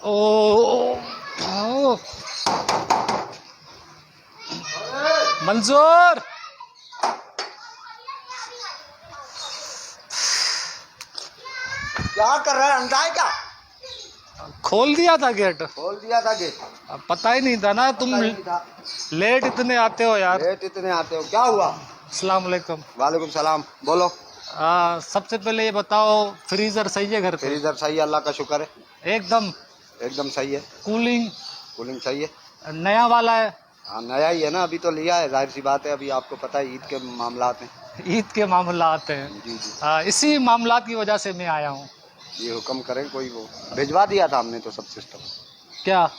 ओ मंजूर, क्या कर रहा है? अंधा है क्या? खोल दिया था गेट। खोल दिया था गेट, अब पता ही नहीं था ना तुम लेट इतने आते हो यार। लेट इतने आते हो, क्या हुआ? अस्सलाम वालेकुम। वालेकुम सलाम, बोलो। सबसे पहले ये बताओ, फ्रीजर सही है घर पे? फ्रीजर सही है, अल्लाह का शुक्र है, एकदम एकदम सही है। कूलिंग कूलिंग सही है, नया वाला है? हाँ नया ही है ना, अभी तो लिया है, जाहिर सी बात है, अभी आपको पता है ईद के मामलात हैं। ईद के मामला आते हैं। जी जी, इसी मामला की वजह से मैं आया हूँ। ये हुक्म करें, कोई वो भिजवा दिया था हमने तो सब सिस्टम। क्या?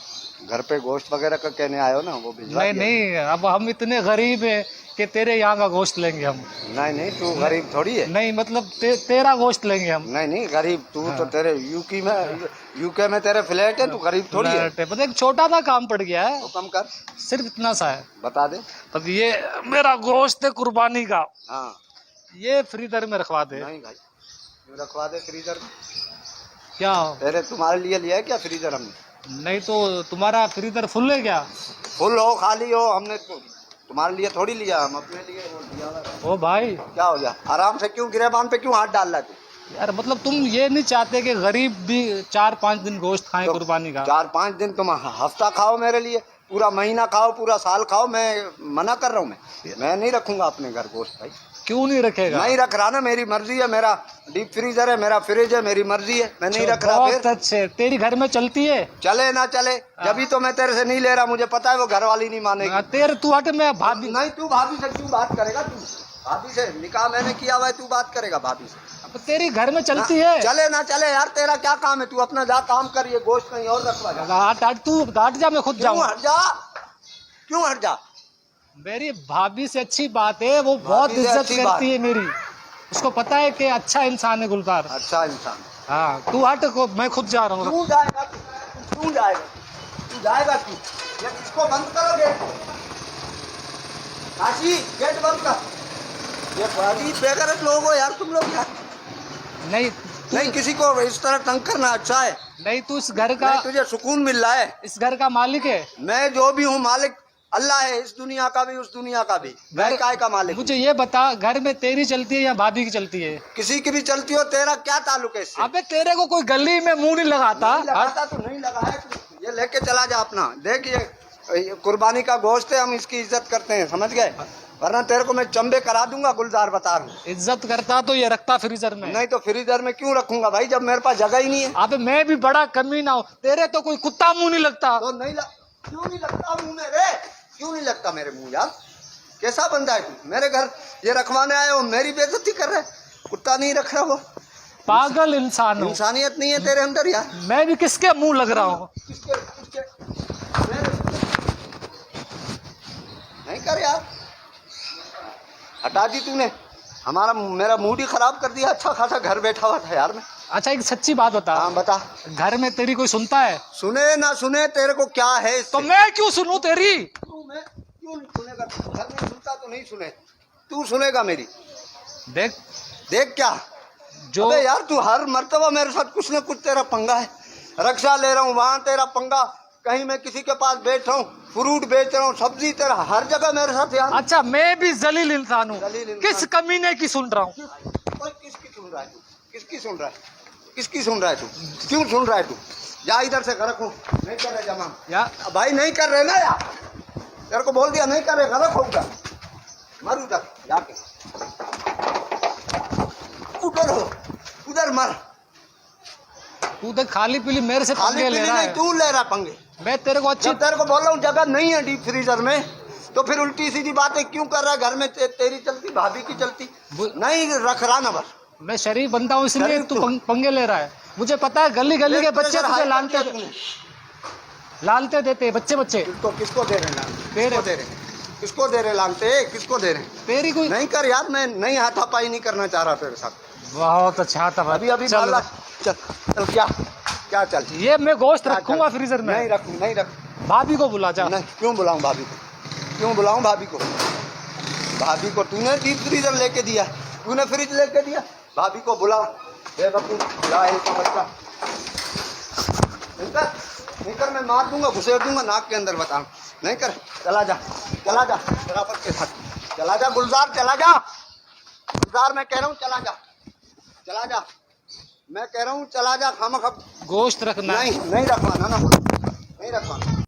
घर पे गोश्त वगैरह का कहने आए हो ना, वो भिजवा नहीं दिया। नहीं, अब हम इतने गरीब हैं कि तेरे यहाँ का गोश्त लेंगे हम। नहीं नहीं, तू गरीब थोड़ी है। नहीं मतलब तेरा गोश्त लेंगे हम। नहीं नहीं, गरीब तू हाँ। तो तेरे यूके में तेरे फ्लैट है, तू गरीब थोड़ी है। पता एक छोटा सा काम पड़ गया है, हुक्म कर, सिर्फ इतना सा है। बता दे। तब ये मेरा गोश्त है कुर्बानी का, हाँ ये फ्रीजर में रखवा दे। नहीं भाई, तू रखवा दे फ्रीजर में। क्या? तेरे तुम्हारे लिए लिया है क्या फ्रीजर हमने? नहीं तो तुम्हारा फ्रीजर फुल है क्या? फुल हो खाली हो, हमने तुम्हारे लिए थोड़ी लिया, हम अपने लिए वो लिया हुआ है। ओ भाई, क्या हो गया? आराम से क्यों गिरेबान पे क्यों हाथ डाल रहा है तू? यार मतलब तुम ये नहीं चाहते कि गरीब भी 4-5 दिन गोश्त खाएं तो कुर्बानी का? 4-5 दिन तुम हफ्ता खाओ मेरे लिए, पूरा महीना खाओ, पूरा साल खाओ, मैं मना कर रहा हूँ। मैं नहीं रखूंगा अपने घर गोश्त भाई। क्यों नहीं रखेगा? नहीं रख रहा ना, मेरी मर्जी है, मेरा डीप फ्रीजर है, मेरा फ्रिज है, मेरी मर्जी है, मैं नहीं रख रहा। बहुत अच्छे, तेरी घर में चलती है? चले ना चले, जब तो मैं तेरे से नहीं ले रहा, मुझे पता है वो घर वाली नहीं मानेगी। तेरे तू हट, मैं भाभी। नहीं, तू भाभी से क्यों बात करेगा? तू भाभी से निकाह मैंने किया हुआ है, तू बात करेगा भाभी से? अब तेरी घर में चलती है। चले ना चले यार, तेरा क्या काम है? तू अपना जा काम कर, ये गोश्त कहीं और रखवा जा। हट हट, तू हट जा, मैं खुद क्यों जाऊँ। हट जा? क्यों हट जा? मेरी भाभी से अच्छी बात है, वो बहुत इज्जत करती है मेरी, उसको पता है कि अच्छा इंसान है गुलजार। अच्छा इंसान? हाँ, तू हट को, मैं खुद जा रहा हूँ। क्यों जाएगा तू? क्यों जाएगा? तू जाएगा तू? ये इसको बंद करो गेट, काशी गेट बंद कर। ये बड़ी बेगैरत लोग हो यार तुम लोग यार। नहीं नहीं, किसी को इस तरह तंग करना अच्छा है नहीं, तू इस घर का, तुझे सुकून मिल रहा है। इस घर का मालिक है। मैं जो भी हूँ मालिक अल्लाह है, इस दुनिया का भी उस दुनिया का भी। मैं काय का मालिक? मुझे ये बता, घर में तेरी चलती है या भाभी की चलती है? किसी की भी चलती हो, तेरा क्या ताल्लुक है इससे? अबे तेरे को कोई गली में मुंह नहीं लगाता? लगाता तो नहीं लगा है, ये लेके चला जा अपना। देख ये कुर्बानी का गोश्त है, हम इसकी इज्जत करते हैं, समझ गए? वरना तेरे को मैं चंबे करा दूंगा, गुलजार बता रहा हूँ। इज्जत करता तो ये रखता फ्रीजर में। नहीं तो फ्रीजर में क्यों रखूंगा भाई, जब मेरे पास जगह ही नहीं है। अबे मैं भी बड़ा कमीना हूँ, तेरे तो कोई कुत्ता मुंह नहीं लगता। तो क्यों नहीं लगता मुंह मेरे? क्यों नहीं लगता मेरे मुंह यार? कैसा बंदा है तू? मेरे घर ये रखवाने आए हो, मेरी बेइज्जती कर रहा है। कुत्ता नहीं रख रहा वो, पागल इंसान हूँ। इंसानियत नहीं है तेरे अंदर यार। मैं भी किसके मुंह लग रहा हूँ? नहीं कर यार, हटा दी तूने, मेरा मूड ही खराब कर दिया। अच्छा खासा घर बैठा हुआ था यार मैं। अच्छा एक सच्ची बात बता। हाँ बता। घर में तेरी कोई सुनता है? सुने ना सुने, तेरे को क्या है इससे? तो मैं क्यों सुनूं तेरी? मैं क्यों नहीं सुनेगा? घर में सुनता तो नहीं सुने, तू सुनेगा मेरी। देख देख क्या जो, अबे यार तू हर मर्तबा मेरे साथ कुछ न कुछ तेरा पंगा है। रक्षा ले रहा हूँ, वहाँ तेरा पंगा, कहीं मैं किसी के पास बैठा हूँ, फ्रूट बेच रहा हूँ, सब्जी, तेरा हर जगह मेरे साथ यार। अच्छा मैं भी जलील इंसान हूँ, किस कमीने की सुन रहा हूँ? किसकी सुन रहा है तू? किसकी सुन रहा है? किसकी सुन रहा है तू? क्यों सुन रहा है तू? जा इधर से, घर रखो। नहीं कर रहे जमा यार भाई, नहीं कर रहे ना यार, तेरे को बोल दिया नहीं कर रहे, घर रखो उधर, मर उधर जाके, उधर हो, उधर मर। तू तो खाली पीली मेरे से खाली पंगे ले रहा है। तू ले रहा पंगे। मैं तेरे को अच्छी, तेरे को बोल रहा हूँ जगह नहीं है डीप फ्रीजर में, तो फिर उल्टी सीधी बातें क्यों कर रहा है? घर में तेरी चलती, भाभी की चलती नहीं, रख रहा ना बस। मैं शरीफ बनता हूँ इसलिए तू पंगे ले रहा है। मुझे पता है गली गली के बच्चे तुझे लालते देते, बच्चे बच्चे। किसको दे रहे हैं? किसको दे रहे लानते? किसको दे रहे? तेरी कोई नहीं कर यार, मैं नहीं हाथापाई नहीं करना चाह रहा तेरे साथ। बहुत अच्छा था। अभी चल चल क्या चल? ये मैं गोश्त रखूंगा फ्रीजर में। नहीं रख। भाभी को बुला जा। नहीं, क्यों बुलाऊं भाभी को? क्यों बुलाऊं भाभी को? भाभी को तूने डीप फ्रीजर लेके दिया, तूने फ्रिज लेके दिया, भाभी को बुला। बेवकूफ, जाहिल का बच्चा। नहीं कर मैं मार दूंगा, घुसेड़ दूंगा नाक के अंदर, बता। नहीं कर, चला जा शराफत के साथ, चला जा गुलजार, चला जा गुलजार, मैं कह रहा हूँ चला जा, मैं कह रहा हूँ चला जा। खामखा गोश्त रखना नहीं रखवाना, नहीं रखवाना।